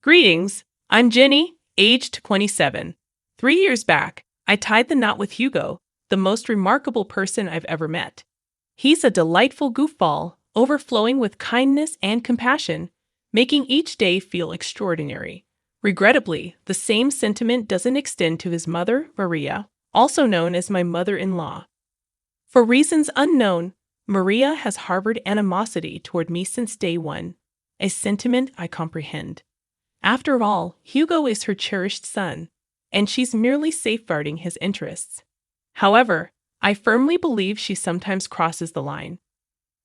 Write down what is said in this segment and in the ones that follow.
Greetings, I'm Jenny, aged 27. 3 years back, I tied the knot with Hugo, the most remarkable person I've ever met. He's a delightful goofball, overflowing with kindness and compassion, making each day feel extraordinary. Regrettably, the same sentiment doesn't extend to his mother, Maria, also known as my mother-in-law. For reasons unknown, Maria has harbored animosity toward me since day one, a sentiment I comprehend. After all, Hugo is her cherished son, and she's merely safeguarding his interests. However, I firmly believe she sometimes crosses the line.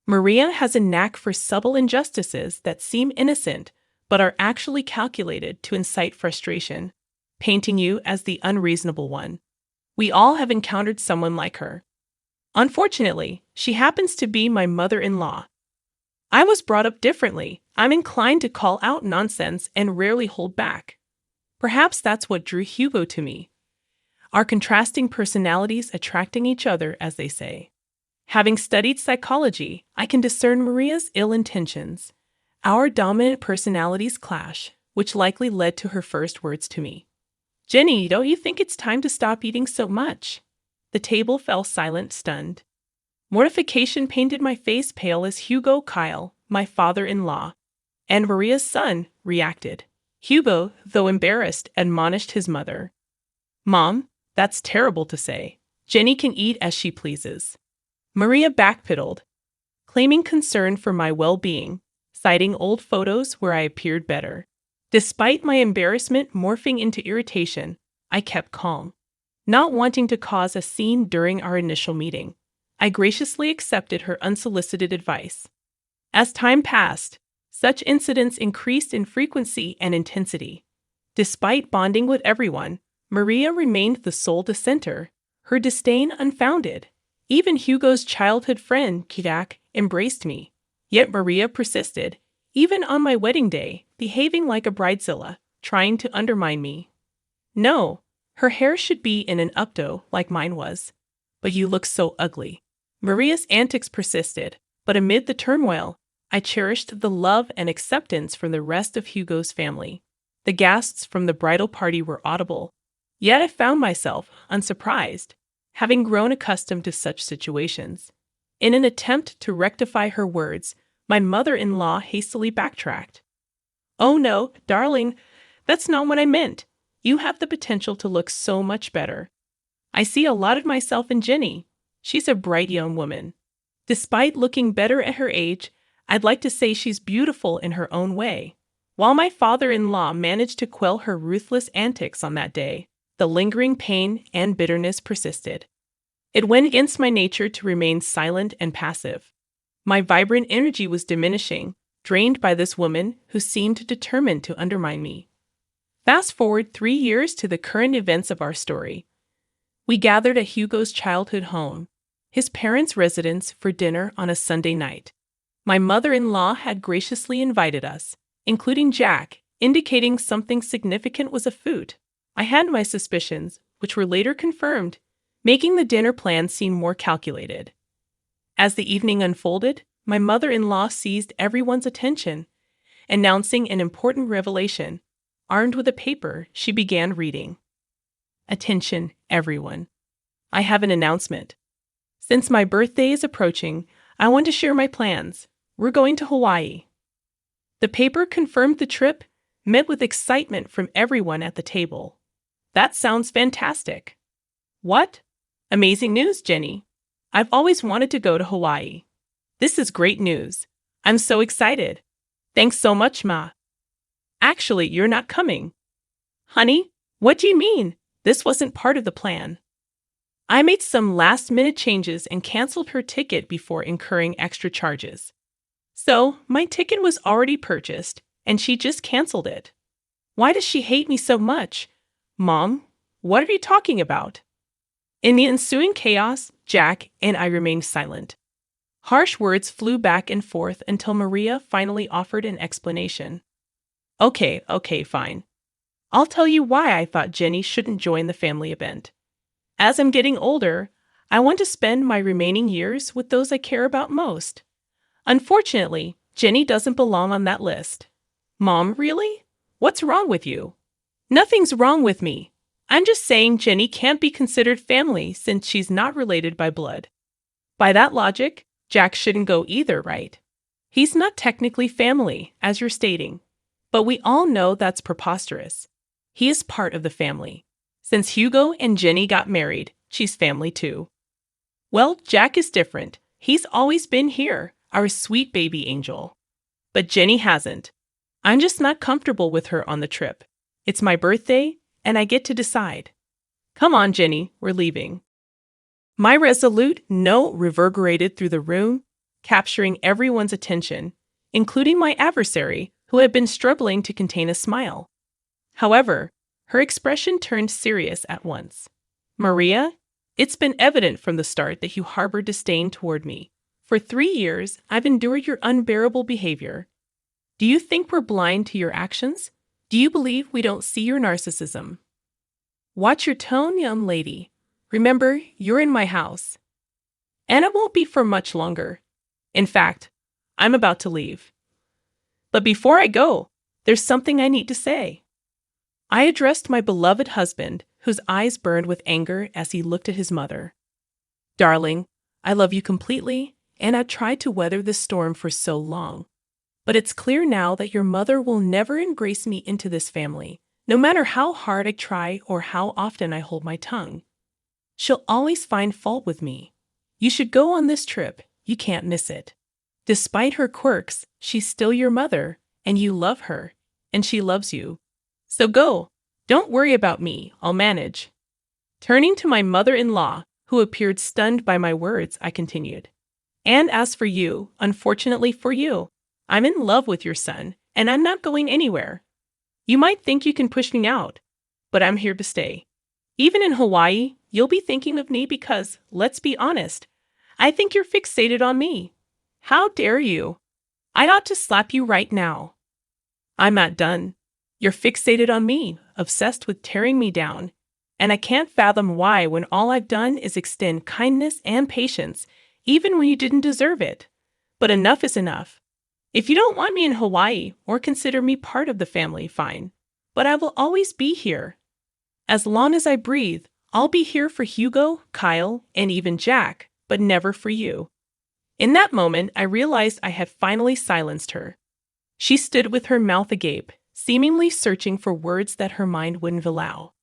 Maria has a knack for subtle injustices that seem innocent but are actually calculated to incite frustration, painting you as the unreasonable one. We all have encountered someone like her. Unfortunately, she happens to be my mother-in-law. I was brought up differently. I'm inclined to call out nonsense and rarely hold back. Perhaps that's what drew Hugo to me. Our contrasting personalities attracting each other, as they say. Having studied psychology, I can discern Maria's ill intentions. Our dominant personalities clash, which likely led to her first words to me. "Jenny, don't you think it's time to stop eating so much?" The table fell silent, stunned. Mortification painted my face pale as Hugo Kyle, my father-in-law, and Maria's son, reacted. Hugo, though embarrassed, admonished his mother. "Mom, that's terrible to say. Jenny can eat as she pleases." Maria backpedaled, claiming concern for my well-being, citing old photos where I appeared better. Despite my embarrassment morphing into irritation, I kept calm, not wanting to cause a scene during our initial meeting. I graciously accepted her unsolicited advice. As time passed, such incidents increased in frequency and intensity. Despite bonding with everyone, Maria remained the sole dissenter, her disdain unfounded. Even Hugo's childhood friend, Kirak, embraced me. Yet Maria persisted, even on my wedding day, behaving like a bridezilla, trying to undermine me. "No, her hair should be in an updo like mine was. But you look so ugly." Maria's antics persisted, but amid the turmoil, I cherished the love and acceptance from the rest of Hugo's family. The gasps from the bridal party were audible, yet I found myself, unsurprised, having grown accustomed to such situations. In an attempt to rectify her words, my mother-in-law hastily backtracked. "Oh no, darling, that's not what I meant. You have the potential to look so much better. I see a lot of myself in Jenny. She's a bright young woman. Despite looking better at her age, I'd like to say she's beautiful in her own way." While my father-in-law managed to quell her ruthless antics on that day, the lingering pain and bitterness persisted. It went against my nature to remain silent and passive. My vibrant energy was diminishing, drained by this woman who seemed determined to undermine me. Fast forward 3 years to the current events of our story. We gathered at Hugo's childhood home, his parents' residence, for dinner on a Sunday night. My mother-in-law had graciously invited us, including Jack, indicating something significant was afoot. I had my suspicions, which were later confirmed, making the dinner plan seem more calculated. As the evening unfolded, my mother-in-law seized everyone's attention, announcing an important revelation. Armed with a paper, she began reading. "Attention, everyone. I have an announcement. Since my birthday is approaching, I want to share my plans. We're going to Hawaii." The paper confirmed the trip, met with excitement from everyone at the table. "That sounds fantastic." "What? Amazing news, Jenny. I've always wanted to go to Hawaii. This is great news. I'm so excited. Thanks so much, Ma." "Actually, you're not coming." "Honey, what do you mean? This wasn't part of the plan." I made some last-minute changes and canceled her ticket before incurring extra charges. So, my ticket was already purchased, and she just canceled it. Why does she hate me so much? Mom, what are you talking about? In the ensuing chaos, Jack and I remained silent. Harsh words flew back and forth until Maria finally offered an explanation. Okay, fine. I'll tell you why I thought Jenny shouldn't join the family event. As I'm getting older, I want to spend my remaining years with those I care about most. Unfortunately, Jenny doesn't belong on that list. Mom, really? What's wrong with you? Nothing's wrong with me. I'm just saying Jenny can't be considered family since she's not related by blood. By that logic, Jack shouldn't go either, right? He's not technically family, as you're stating. But we all know that's preposterous. He is part of the family. Since Hugo and Jenny got married, she's family too. Well, Jack is different. He's always been here, our sweet baby angel. But Jenny hasn't. I'm just not comfortable with her on the trip. It's my birthday, and I get to decide. Come on, Jenny, we're leaving. My resolute no reverberated through the room, capturing everyone's attention, including my adversary, who had been struggling to contain a smile. However, her expression turned serious at once. Maria, it's been evident from the start that you harbor disdain toward me. For 3 years, I've endured your unbearable behavior. Do you think we're blind to your actions? Do you believe we don't see your narcissism? Watch your tone, young lady. Remember, you're in my house. And it won't be for much longer. In fact, I'm about to leave. But before I go, there's something I need to say. I addressed my beloved husband, whose eyes burned with anger as he looked at his mother. Darling, I love you completely, and I've tried to weather this storm for so long. But it's clear now that your mother will never embrace me into this family, no matter how hard I try or how often I hold my tongue. She'll always find fault with me. You should go on this trip. You can't miss it. Despite her quirks, she's still your mother, and you love her, and she loves you. So go. Don't worry about me. I'll manage. Turning to my mother-in-law, who appeared stunned by my words, I continued. And as for you, unfortunately for you, I'm in love with your son, and I'm not going anywhere. You might think you can push me out, but I'm here to stay. Even in Hawaii, you'll be thinking of me because, let's be honest, I think you're fixated on me. How dare you? I ought to slap you right now. I'm not done. You're fixated on me, obsessed with tearing me down, and I can't fathom why when all I've done is extend kindness and patience, even when you didn't deserve it. But enough is enough. If you don't want me in Hawaii or consider me part of the family, fine. But I will always be here. As long as I breathe, I'll be here for Hugo, Kyle, and even Jack, but never for you. In that moment, I realized I had finally silenced her. She stood with her mouth agape, seemingly searching for words that her mind wouldn't allow.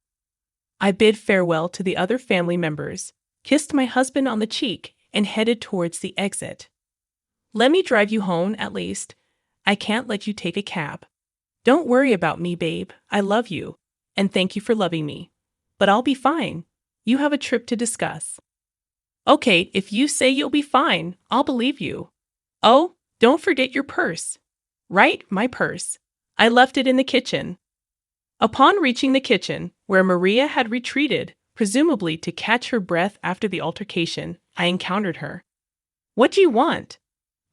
I bid farewell to the other family members, kissed my husband on the cheek, and headed towards the exit. Let me drive you home, at least. I can't let you take a cab. Don't worry about me, babe. I love you, and thank you for loving me. But I'll be fine. You have a trip to discuss. Okay, if you say you'll be fine, I'll believe you. Oh, don't forget your purse. Right, my purse. I left it in the kitchen. Upon reaching the kitchen, where Maria had retreated, presumably to catch her breath after the altercation, I encountered her. What do you want?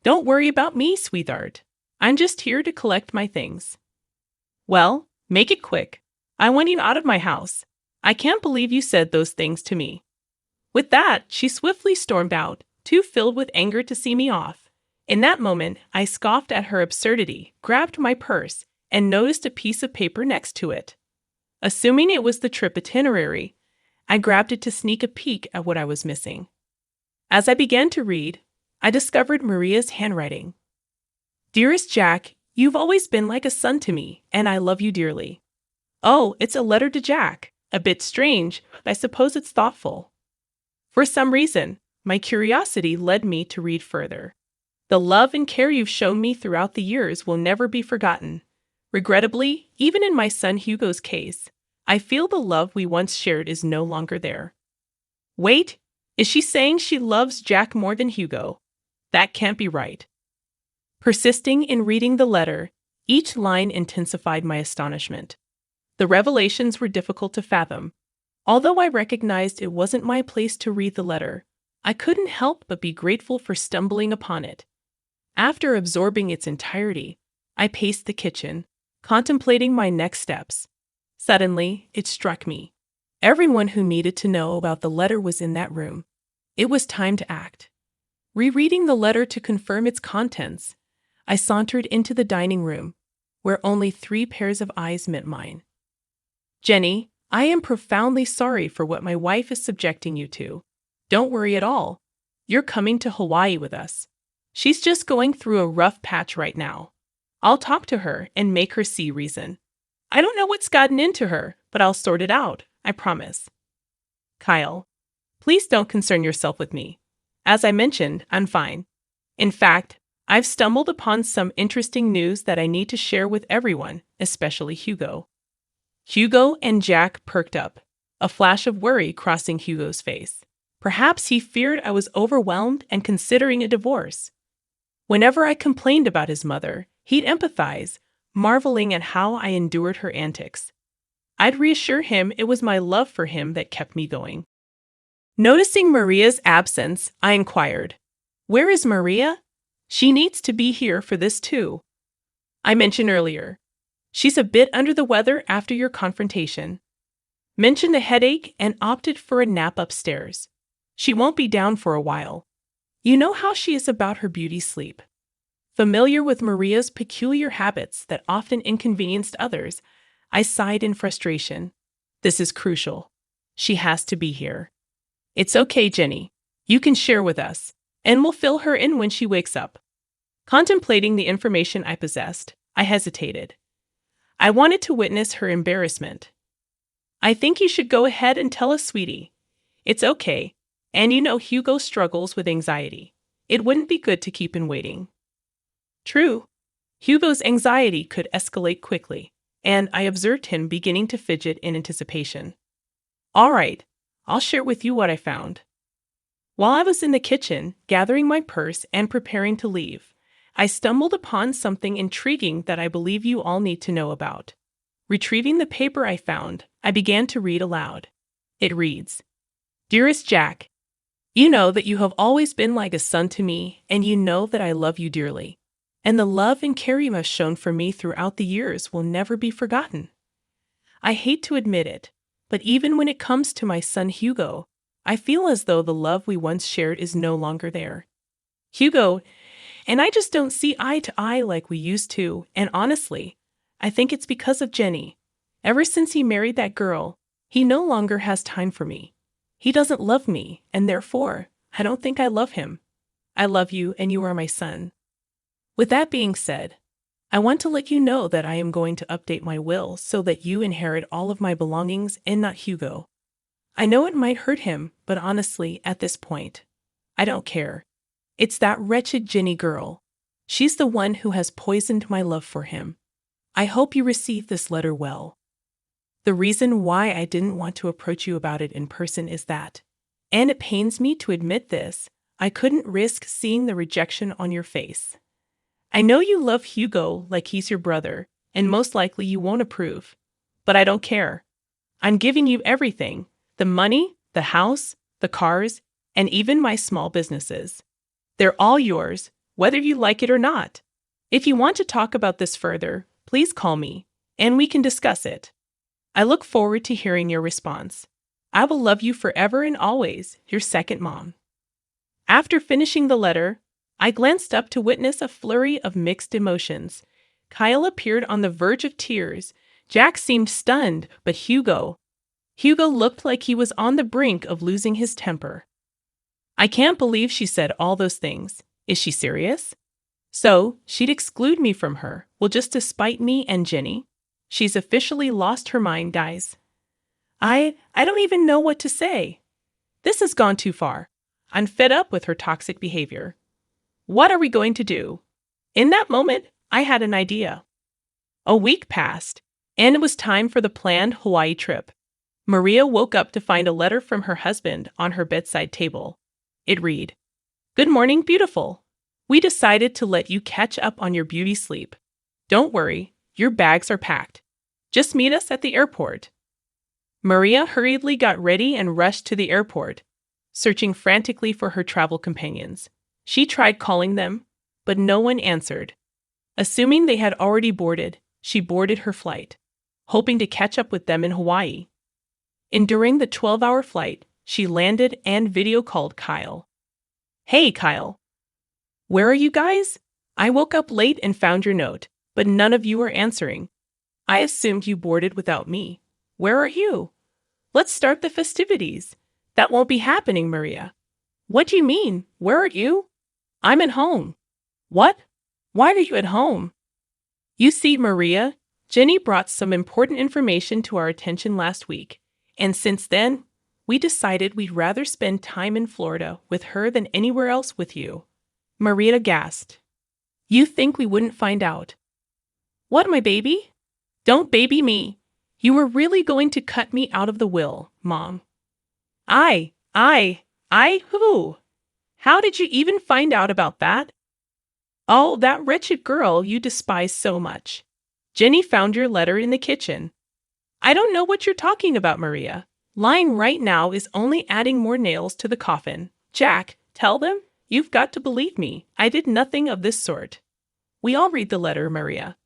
Don't worry about me, sweetheart. I'm just here to collect my things. Well, make it quick. I want you out of my house. I can't believe you said those things to me. With that, she swiftly stormed out, too filled with anger to see me off. In that moment, I scoffed at her absurdity, grabbed my purse, and noticed a piece of paper next to it. Assuming it was the trip itinerary, I grabbed it to sneak a peek at what I was missing. As I began to read, I discovered Maria's handwriting. Dearest Jack, you've always been like a son to me, and I love you dearly. Oh, it's a letter to Jack. A bit strange, but I suppose it's thoughtful. For some reason, my curiosity led me to read further. The love and care you've shown me throughout the years will never be forgotten. Regrettably, even in my son Hugo's case, I feel the love we once shared is no longer there. Wait, is she saying she loves Jack more than Hugo? That can't be right. Persisting in reading the letter, each line intensified my astonishment. The revelations were difficult to fathom. Although I recognized it wasn't my place to read the letter, I couldn't help but be grateful for stumbling upon it. After absorbing its entirety, I paced the kitchen, contemplating my next steps. Suddenly, it struck me. Everyone who needed to know about the letter was in that room. It was time to act. Rereading the letter to confirm its contents, I sauntered into the dining room. where only 3 pairs of eyes met mine. Jenny, I am profoundly sorry for what my wife is subjecting you to. Don't worry at all. You're coming to Hawaii with us. She's just going through a rough patch right now. I'll talk to her and make her see reason. I don't know what's gotten into her, but I'll sort it out, I promise. Kyle, please don't concern yourself with me. As I mentioned, I'm fine. In fact, I've stumbled upon some interesting news that I need to share with everyone, especially Hugo. Hugo and Jack perked up, a flash of worry crossing Hugo's face. Perhaps he feared I was overwhelmed and considering a divorce. Whenever I complained about his mother, he'd empathize, marveling at how I endured her antics. I'd reassure him it was my love for him that kept me going. Noticing Maria's absence, I inquired, "Where is Maria? She needs to be here for this too." I mentioned earlier, she's a bit under the weather after your confrontation. Mentioned a headache and opted for a nap upstairs. She won't be down for a while. You know how she is about her beauty sleep. Familiar with Maria's peculiar habits that often inconvenienced others, I sighed in frustration. This is crucial. She has to be here. It's okay, Jenny. You can share with us, and we'll fill her in when she wakes up. Contemplating the information I possessed, I hesitated. I wanted to witness her embarrassment. I think you should go ahead and tell us, sweetie. It's okay, and you know Hugo struggles with anxiety. It wouldn't be good to keep him waiting. True. Hugo's anxiety could escalate quickly, and I observed him beginning to fidget in anticipation. All right, I'll share with you what I found. While I was in the kitchen, gathering my purse and preparing to leave, I stumbled upon something intriguing that I believe you all need to know about. Retrieving the paper I found, I began to read aloud. It reads, "Dearest Jack, you know that you have always been like a son to me, and you know that I love you dearly. And the love and care you have shown for me throughout the years will never be forgotten. I hate to admit it, but even when it comes to my son Hugo, I feel as though the love we once shared is no longer there. Hugo and I just don't see eye to eye like we used to, and honestly, I think it's because of Jenny. Ever since he married that girl, he no longer has time for me. He doesn't love me, and therefore, I don't think I love him. I love you, and you are my son. With that being said, I want to let you know that I am going to update my will so that you inherit all of my belongings and not Hugo. I know it might hurt him, but honestly, at this point, I don't care. It's that wretched Jenny girl. She's the one who has poisoned my love for him. I hope you receive this letter well. The reason why I didn't want to approach you about it in person is that, and it pains me to admit this, I couldn't risk seeing the rejection on your face. I know you love Hugo like he's your brother, and most likely you won't approve. But I don't care. I'm giving you everything, the money, the house, the cars, and even my small businesses. They're all yours, whether you like it or not. If you want to talk about this further, please call me, and we can discuss it. I look forward to hearing your response. I will love you forever and always, your second mom." After finishing the letter, I glanced up to witness a flurry of mixed emotions. Kyle appeared on the verge of tears. Jack seemed stunned, but Hugo looked like he was on the brink of losing his temper. I can't believe she said all those things. Is she serious? So, she'd exclude me from her, well, just to spite me and Jenny? She's officially lost her mind, guys. I don't even know what to say. This has gone too far. I'm fed up with her toxic behavior. What are we going to do? In that moment, I had an idea. A week passed, and it was time for the planned Hawaii trip. Maria woke up to find a letter from her husband on her bedside table. It read, "Good morning, beautiful. We decided to let you catch up on your beauty sleep. Don't worry, your bags are packed. Just meet us at the airport." Maria hurriedly got ready and rushed to the airport, searching frantically for her travel companions. She tried calling them, but no one answered. Assuming they had already boarded, she boarded her flight, hoping to catch up with them in Hawaii. During the 12-hour flight, she landed and video called Kyle. "Hey, Kyle. Where are you guys? I woke up late and found your note, but none of you are answering. I assumed you boarded without me. Where are you? Let's start the festivities. That won't be happening, Maria. What do you mean? Where are you? I'm at home. What? Why are you at home? You see, Maria, Jenny brought some important information to our attention last week, and since then, we decided we'd rather spend time in Florida with her than anywhere else with you. Maria gasped. You think we wouldn't find out? What, my baby? Don't baby me. You were really going to cut me out of the will, Mom. Who? How did you even find out about that? Oh, that wretched girl you despise so much. Jenny found your letter in the kitchen. I don't know what you're talking about, Maria. Lying right now is only adding more nails to the coffin. Jack, tell them. You've got to believe me. I did nothing of this sort. We all read the letter, Maria.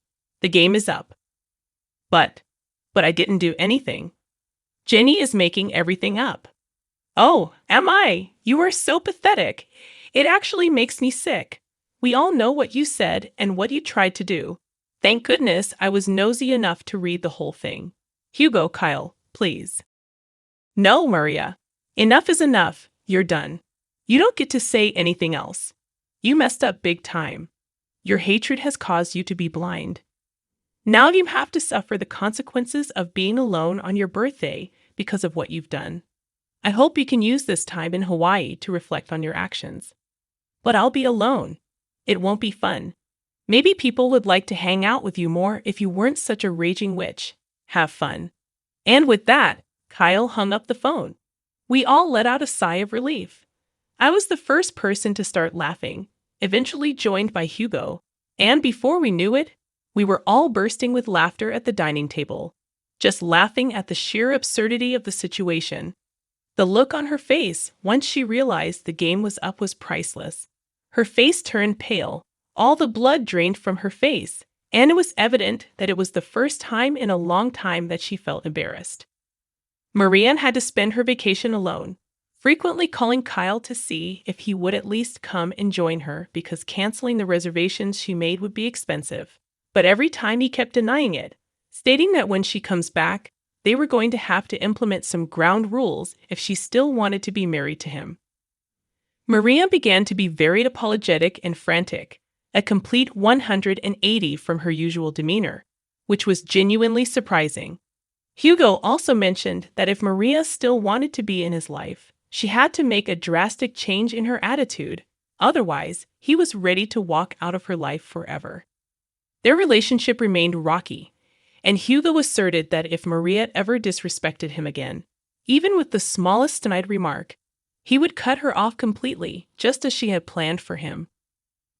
The game is up. But I didn't do anything. Jenny is making everything up. Oh, am I? You are so pathetic. It actually makes me sick. We all know what you said and what you tried to do. Thank goodness I was nosy enough to read the whole thing. Hugo, Kyle, please. No, Maria. Enough is enough. You're done. You don't get to say anything else. You messed up big time. Your hatred has caused you to be blind. Now you have to suffer the consequences of being alone on your birthday because of what you've done. I hope you can use this time in Hawaii to reflect on your actions. But I'll be alone. It won't be fun. Maybe people would like to hang out with you more if you weren't such a raging witch. Have fun. And with that, Kyle hung up the phone. We all let out a sigh of relief. I was the first person to start laughing, eventually joined by Hugo, and before we knew it, we were all bursting with laughter at the dining table, just laughing at the sheer absurdity of the situation. The look on her face once she realized the game was up was priceless. Her face turned pale, all the blood drained from her face, and it was evident that it was the first time in a long time that she felt embarrassed. Marianne had to spend her vacation alone, frequently calling Kyle to see if he would at least come and join her because canceling the reservations she made would be expensive. But every time he kept denying it, stating that when she comes back, they were going to have to implement some ground rules if she still wanted to be married to him. Maria began to be very apologetic and frantic, a complete 180 from her usual demeanor, which was genuinely surprising. Hugo also mentioned that if Maria still wanted to be in his life, she had to make a drastic change in her attitude. Otherwise, he was ready to walk out of her life forever. Their relationship remained rocky, and Hugo asserted that if Maria ever disrespected him again, even with the smallest snide remark, he would cut her off completely, just as she had planned for him.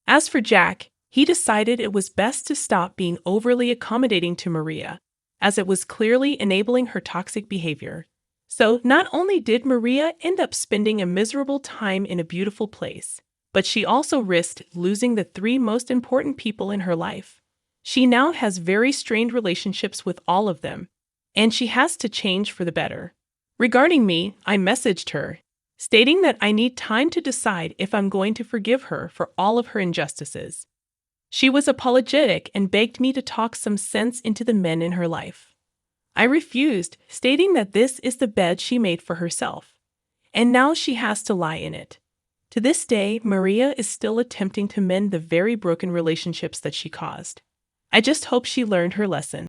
As for Jack, he decided it was best to stop being overly accommodating to Maria, as it was clearly enabling her toxic behavior. So not only did Maria end up spending a miserable time in a beautiful place, but she also risked losing the 3 most important people in her life. She now has very strained relationships with all of them, and she has to change for the better. Regarding me, I messaged her, stating that I need time to decide if I'm going to forgive her for all of her injustices. She was apologetic and begged me to talk some sense into the men in her life. I refused, stating that this is the bed she made for herself, and now she has to lie in it. To this day, Maria is still attempting to mend the very broken relationships that she caused. I just hope she learned her lesson.